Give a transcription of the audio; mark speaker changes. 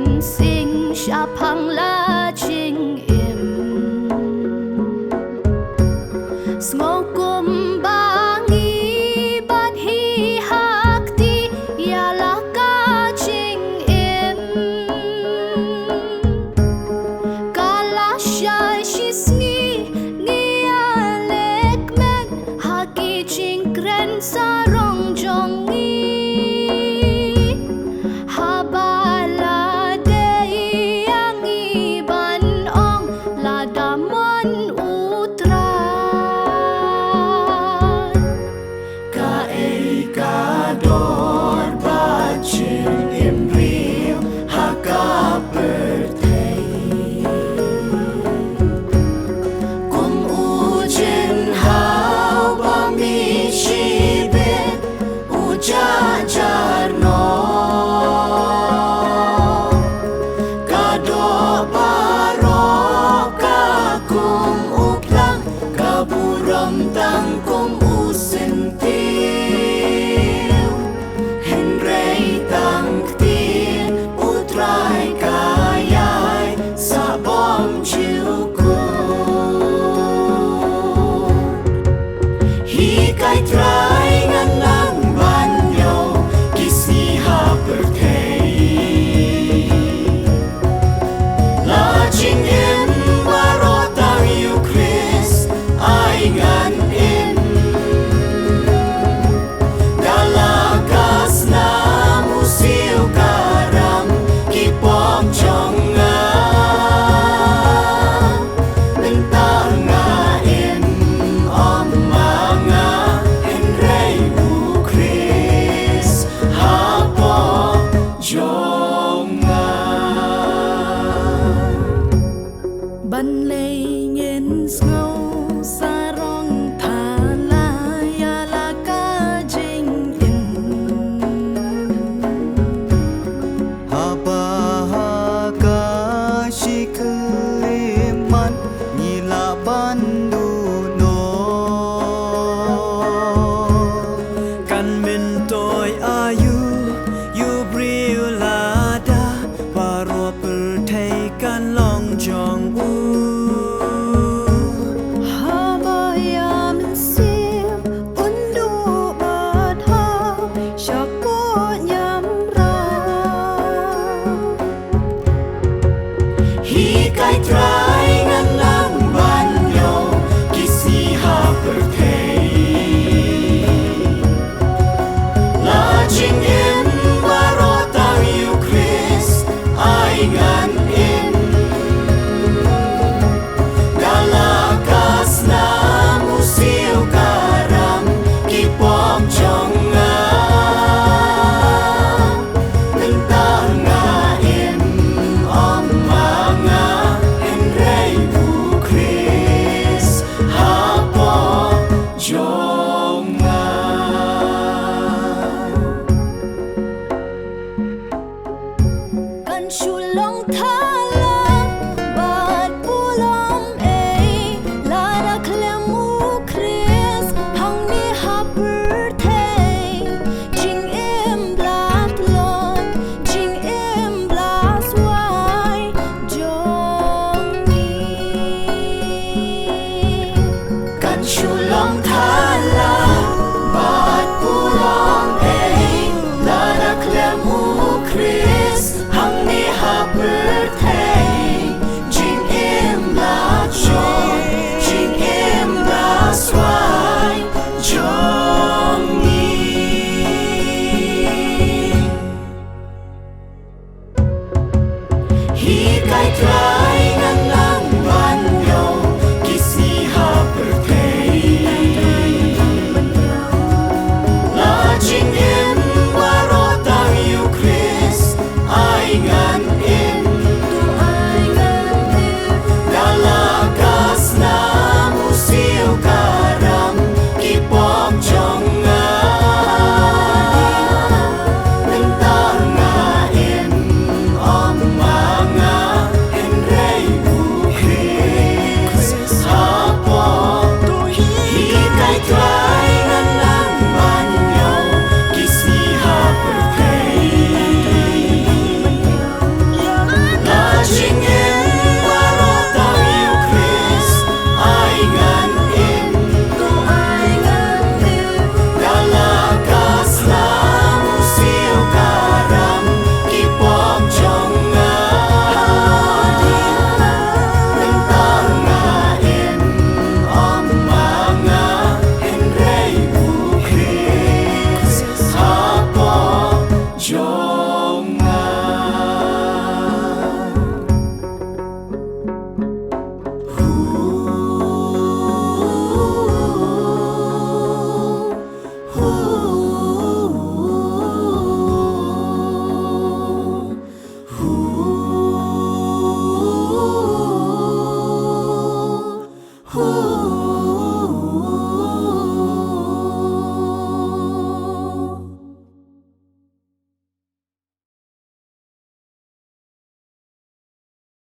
Speaker 1: Ban sinh xa phăng la chinh im Smo kum ba ngi bat hi hak ti ya la ka ching im Kala shay shis ngi a lek men haki ching kren sa rong jong ngi Ban lay nhìn ngâu sa rong thả la ya la ka jing in
Speaker 2: Haba ha ka shikliman nila bandu no Kan min toy ayu you briu la da paro per thai kan long jong u
Speaker 1: Long thala bat pulam la da klemu kris hang ni happy day jing im blat lon jing im blas wai jong ni kan shu long thala bat pulam la da klemu kris hang ni birthday, jing im la joy, jing im la swai, jong ni. Hi kai tra.